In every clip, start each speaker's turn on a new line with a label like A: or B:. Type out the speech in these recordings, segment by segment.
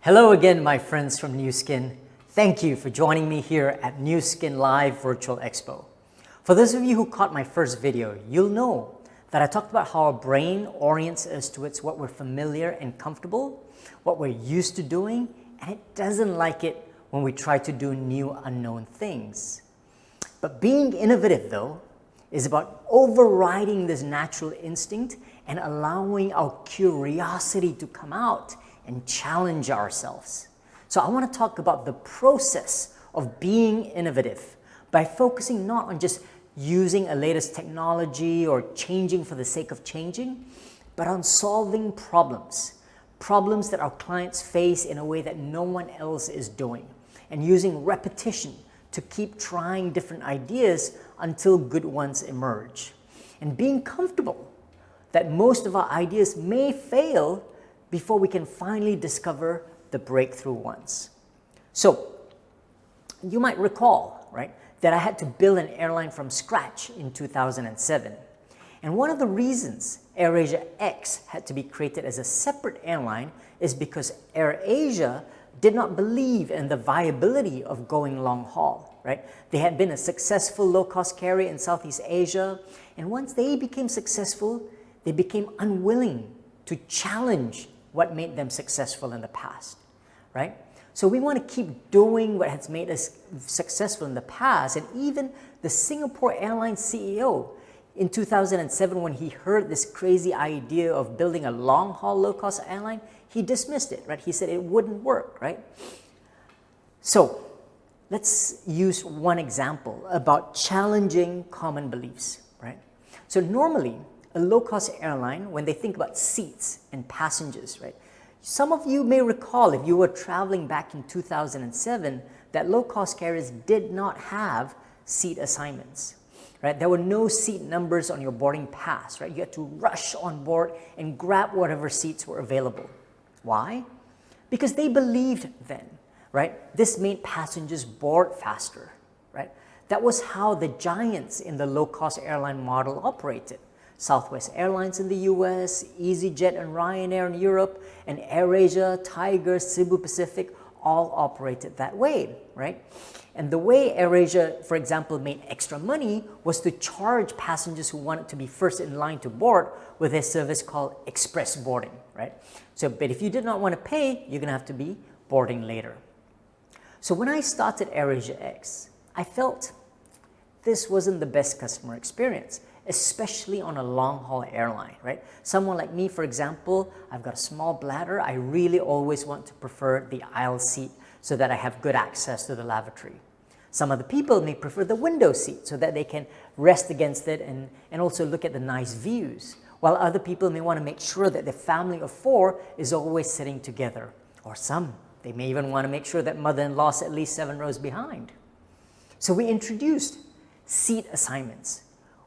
A: Hello again, my friends from Nu Skin. Thank you for joining me here at Nu Skin Live Virtual Expo. For those of you who caught my first video, you'll know that I talked about how our brain orients us towards what we're familiar and comfortable, what we're used to doing, and it doesn't like it when we try to do new unknown things. But being innovative, though, is about overriding this natural instinct and allowing our curiosity to come out and challenge ourselves. So I want to talk about the process of being innovative by focusing not on just using a latest technology or changing for the sake of changing, but on solving problems that our clients face in a way that no one else is doing, and using repetition to keep trying different ideas until good ones emerge. And being comfortable that most of our ideas may fail before we can finally discover the breakthrough ones. So you might recall, right, that I had to build an airline from scratch in 2007. And one of the reasons AirAsia X had to be created as a separate airline is because AirAsia did not believe in the viability of going long haul, right? They had been a successful low-cost carrier in Southeast Asia, and once they became successful, they became unwilling to challenge what made them successful in the past, right? So we want to keep doing what has made us successful in the past. And even the Singapore Airlines CEO in 2007, when he heard this crazy idea of building a long-haul low-cost airline, he dismissed it, right? He said it wouldn't work, right? So let's use one example about challenging common beliefs, right? So normally, a low-cost airline, when they think about seats and passengers, right? Some of you may recall, if you were traveling back in 2007, that low-cost carriers did not have seat assignments, right? There were no seat numbers on your boarding pass, right? You had to rush on board and grab whatever seats were available. Why? Because they believed then, right? This made passengers board faster, right? That was how the giants in the low-cost airline model operated. Southwest Airlines in the US, EasyJet and Ryanair in Europe, and AirAsia, Tiger, Cebu Pacific all operated that way, right? And the way AirAsia, for example, made extra money was to charge passengers who wanted to be first in line to board with a service called express boarding, right? So, but if you did not want to pay, you're going to have to be boarding later. So when I started AirAsia X, I felt this wasn't the best customer experience, especially on a long-haul airline, right? Someone like me, for example, I've got a small bladder. I really always want to prefer the aisle seat so that I have good access to the lavatory. Some other people may prefer the window seat so that they can rest against it and also look at the nice views, while other people may want to make sure that the family of four is always sitting together. Or some, they may even want to make sure that mother-in-law is at least 7 rows behind. So we introduced seat assignments,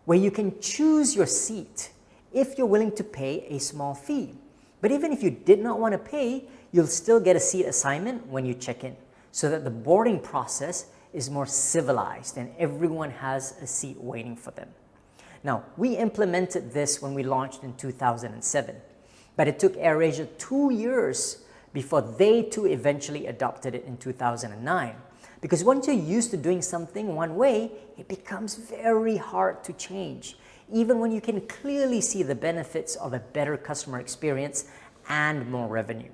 A: where you can choose your seat if you're willing to pay a small fee. But even if you did not want to pay, you'll still get a seat assignment when you check in, so that the boarding process is more civilized and everyone has a seat waiting for them. Now, we implemented this when we launched in 2007, but it took AirAsia 2 years before they too eventually adopted it in 2009. Because once you're used to doing something one way, it becomes very hard to change, even when you can clearly see the benefits of a better customer experience and more revenue.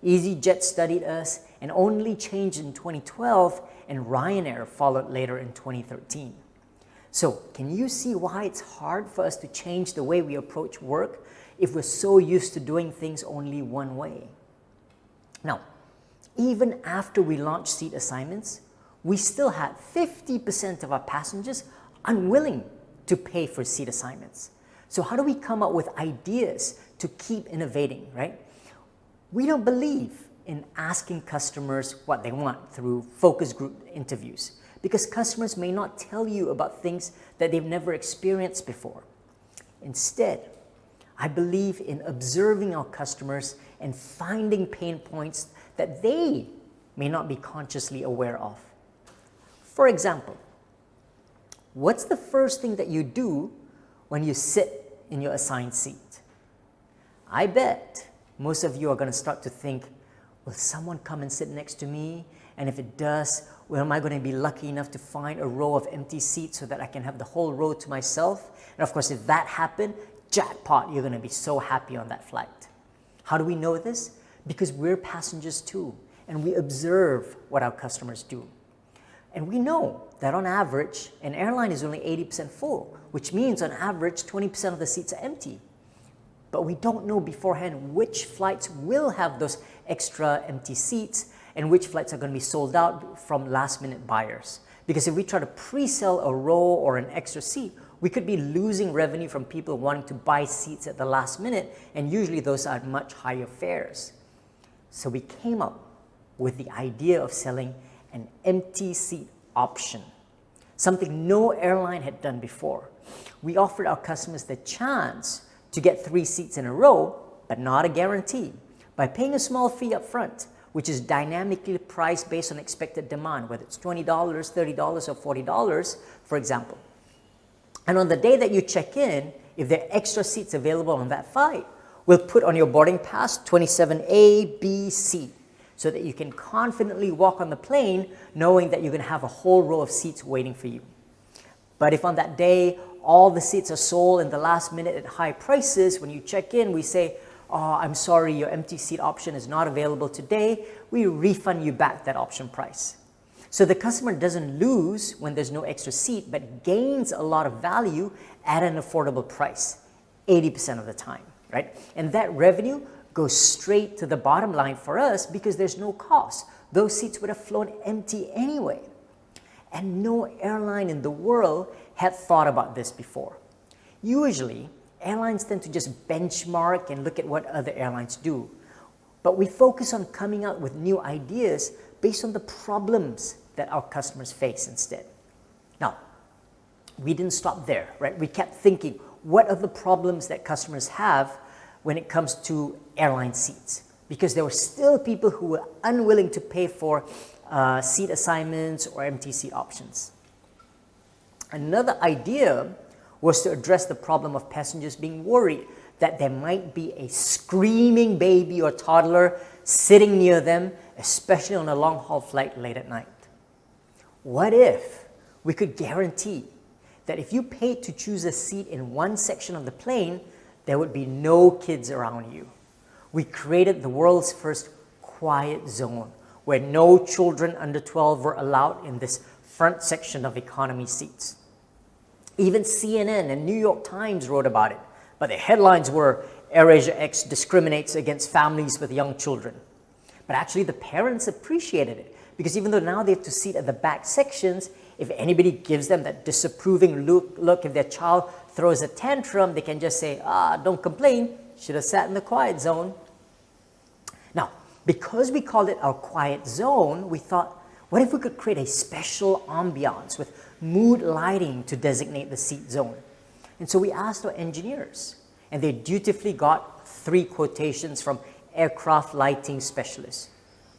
A: EasyJet studied us and only changed in 2012, and Ryanair followed later in 2013. So can you see why it's hard for us to change the way we approach work if we're so used to doing things only one way? Now, even after we launched seat assignments, we still had 50% of our passengers unwilling to pay for seat assignments. So how do we come up with ideas to keep innovating, right? We don't believe in asking customers what they want through focus group interviews, because customers may not tell you about things that they've never experienced before. Instead, I believe in observing our customers and finding pain points that they may not be consciously aware of. For example, what's the first thing that you do when you sit in your assigned seat? I bet most of you are going to start to think, Will someone come and sit next to me? And if it does, well, am I going to be lucky enough to find a row of empty seats so that I can have the whole row to myself? And of course, if that happened, jackpot, you're going to be so happy on that flight. How do we know this? Because we're passengers too, and we observe what our customers do. And we know that on average, an airline is only 80% full, which means on average, 20% of the seats are empty. But we don't know beforehand which flights will have those extra empty seats and which flights are going to be sold out from last-minute buyers. Because if we try to pre-sell a row or an extra seat, we could be losing revenue from people wanting to buy seats at the last minute, and usually those are much higher fares. So we came up with the idea of selling an empty seat option, something no airline had done before. We offered our customers the chance to get 3 seats in a row, but not a guarantee, by paying a small fee up front, which is dynamically priced based on expected demand, whether it's $20, $30, or $40, for example. And on the day that you check in, if there are extra seats available on that flight, we'll put on your boarding pass 27A, B, C, so that you can confidently walk on the plane knowing that you're going to have a whole row of seats waiting for you. But if on that day, all the seats are sold in the last minute at high prices, when you check in, we say, "Oh, I'm sorry, your empty seat option is not available today," we refund you back that option price. So the customer doesn't lose when there's no extra seat, but gains a lot of value at an affordable price, 80% of the time, right? And that revenue goes straight to the bottom line for us because there's no cost. Those seats would have flown empty anyway. And no airline in the world had thought about this before. Usually, airlines tend to just benchmark and look at what other airlines do. But we focus on coming out with new ideas based on the problems that our customers face instead. Now, we didn't stop there, right? We kept thinking, what are the problems that customers have when it comes to airline seats? Because there were still people who were unwilling to pay for seat assignments or empty seat options. Another idea was to address the problem of passengers being worried that there might be a screaming baby or toddler sitting near them, especially on a long-haul flight late at night. What if we could guarantee that if you paid to choose a seat in one section of the plane, there would be no kids around you? We created the world's first quiet zone where no children under 12 were allowed in this front section of economy seats. Even CNN and New York Times wrote about it, but the headlines were, "AirAsia X discriminates against families with young children." But actually the parents appreciated it, because even though now they have to sit at the back sections, if anybody gives them that disapproving look, if their child throws a tantrum, they can just say, "Don't complain, should have sat in the quiet zone." Now, because we called it our quiet zone, we thought, what if we could create a special ambiance with mood lighting to designate the seat zone? And so we asked our engineers, and they dutifully got 3 quotations from aircraft lighting specialists.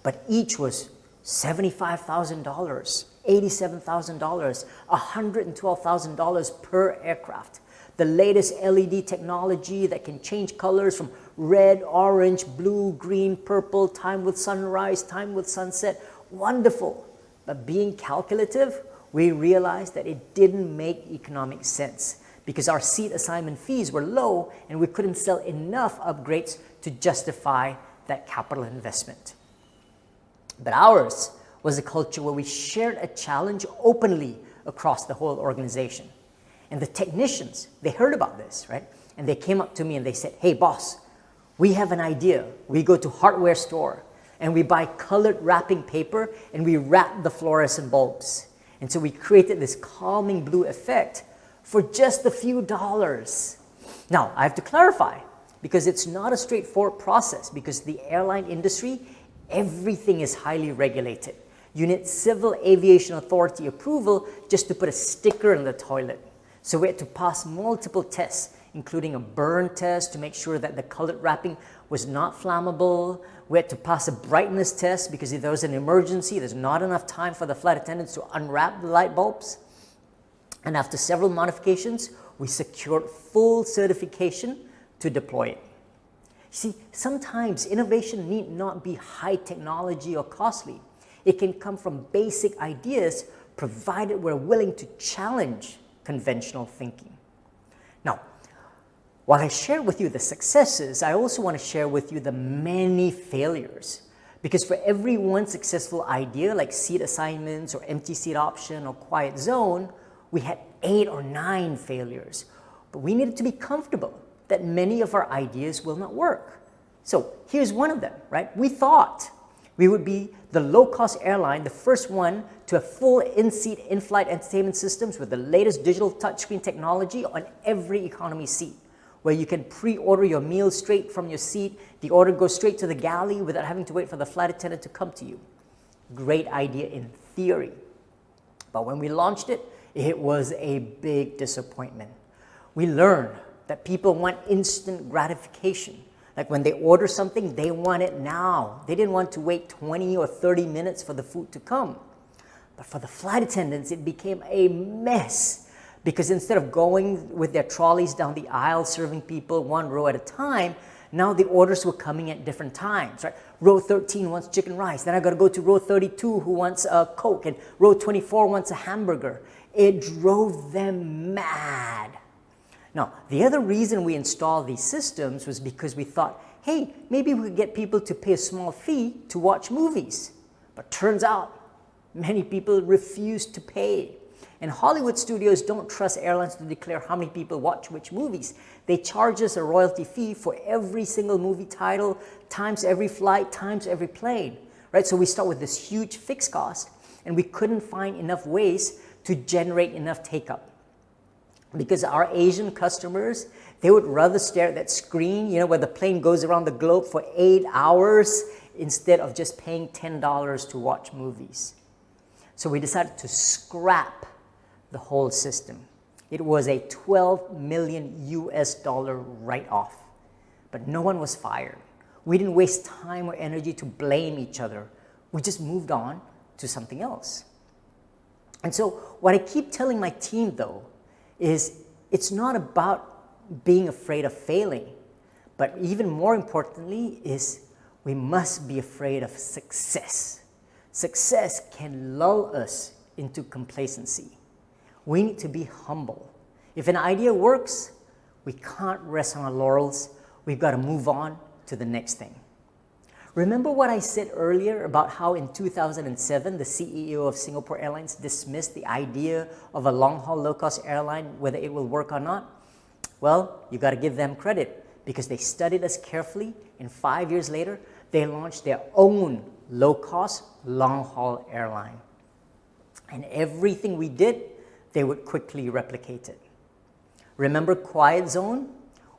A: But each was $75,000, $87,000, $112,000 per aircraft. The latest LED technology that can change colors from red, orange, blue, green, purple, time with sunrise, time with sunset. Wonderful. But being calculative, we realized that it didn't make economic sense because our seat assignment fees were low and we couldn't sell enough upgrades to justify that capital investment. But ours was a culture where we shared a challenge openly across the whole organization. And the technicians, they heard about this, right? And they came up to me and they said, "Hey boss, we have an idea. We go to hardware store and we buy colored wrapping paper and we wrap the fluorescent bulbs. And so we created this calming blue effect for just a few dollars." Now, I have to clarify, because it's not a straightforward process, because the airline industry, everything is highly regulated. You need Civil Aviation Authority approval just to put a sticker in the toilet. So we had to pass multiple tests, including a burn test to make sure that the colored wrapping was not flammable. We had to pass a brightness test because if there was an emergency, there's not enough time for the flight attendants to unwrap the light bulbs. And after several modifications, we secured full certification to deploy it. See, sometimes innovation need not be high technology or costly. It can come from basic ideas provided we're willing to challenge conventional thinking. Now, while I share with you the successes, I also want to share with you the many failures. Because for every one successful idea like seat assignments or empty seat option or quiet zone, we had 8 or 9 failures. But we needed to be comfortable that many of our ideas will not work. So here's one of them, right? We thought we would be the low-cost airline, the first one to have full in-seat, in-flight entertainment systems with the latest digital touchscreen technology on every economy seat, where you can pre-order your meal straight from your seat. The order goes straight to the galley without having to wait for the flight attendant to come to you. Great idea in theory. But when we launched it, it was a big disappointment. We learned that people want instant gratification. Like when they order something, they want it now. They didn't want to wait 20 or 30 minutes for the food to come. But for the flight attendants, it became a mess because instead of going with their trolleys down the aisle, serving people one row at a time, now the orders were coming at different times, right? Row 13 wants chicken rice. Then I got to go to row 32 who wants a Coke, and row 24 wants a hamburger. It drove them mad. Now, the other reason we installed these systems was because we thought, hey, maybe we could get people to pay a small fee to watch movies. But turns out, many people refuse to pay. And Hollywood studios don't trust airlines to declare how many people watch which movies. They charge us a royalty fee for every single movie title, times every flight, times every plane. Right? So we start with this huge fixed cost, and we couldn't find enough ways to generate enough take-up. Because our Asian customers, they would rather stare at that screen, where the plane goes around the globe for 8 hours instead of just paying $10 to watch movies. So we decided to scrap the whole system. It was a $12 million write-off, but no one was fired. We didn't waste time or energy to blame each other. We just moved on to something else. And so what I keep telling my team though, is it's not about being afraid of failing, but even more importantly is we must be afraid of success. Success can lull us into complacency. We need to be humble. If an idea works, we can't rest on our laurels. We've got to move on to the next thing. Remember what I said earlier about how in 2007, the CEO of Singapore Airlines dismissed the idea of a long-haul low-cost airline, whether it will work or not? Well, you got to give them credit because they studied us carefully, and 5 years later, they launched their own low-cost, long-haul airline. And everything we did, they would quickly replicate it. Remember Quiet Zone?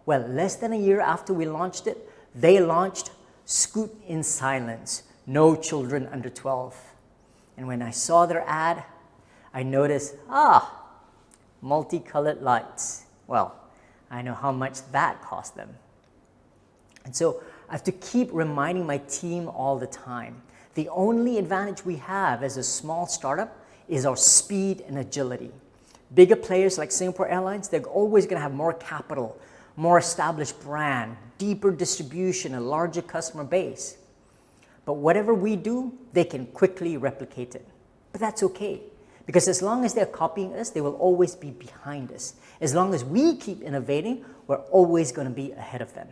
A: Well, less than a year after we launched it, they launched Scoot in Silence, no children under 12. And when I saw their ad, I noticed, multicolored lights. Well, I know how much that cost them. And so I have to keep reminding my team all the time. The only advantage we have as a small startup is our speed and agility. Bigger players like Singapore Airlines, they're always going to have more capital, more established brand, deeper distribution, a larger customer base. But whatever we do, they can quickly replicate it. But that's okay, because as long as they're copying us, they will always be behind us. As long as we keep innovating, we're always going to be ahead of them.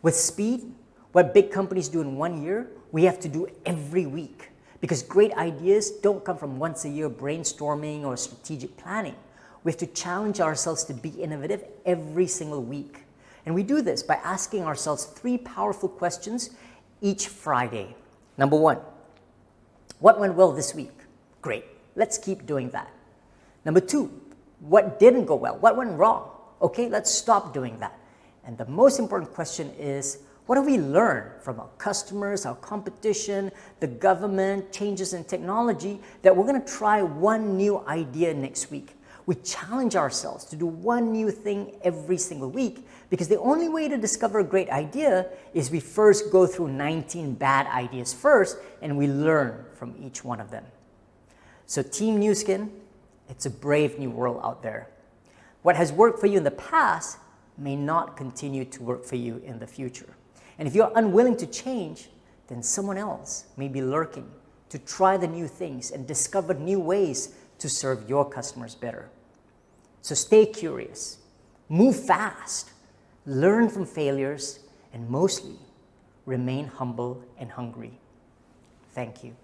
A: With speed, what big companies do in 1 year, we have to do every week, because great ideas don't come from once a year brainstorming or strategic planning. We have to challenge ourselves to be innovative every single week. And we do this by asking ourselves 3 powerful questions each Friday. Number 1, what went well this week? Great, let's keep doing that. Number 2, what didn't go well? What went wrong? Okay, let's stop doing that. And the most important question is, what do we learn from our customers, our competition, the government, changes in technology, that we're going to try one new idea next week? We challenge ourselves to do one new thing every single week, because the only way to discover a great idea is we first go through 19 bad ideas first, and we learn from each one of them. So Team Nu Skin, it's a brave new world out there. What has worked for you in the past may not continue to work for you in the future. And if you're unwilling to change, then someone else may be lurking to try the new things and discover new ways to serve your customers better. So stay curious, move fast, learn from failures, and mostly, remain humble and hungry. Thank you.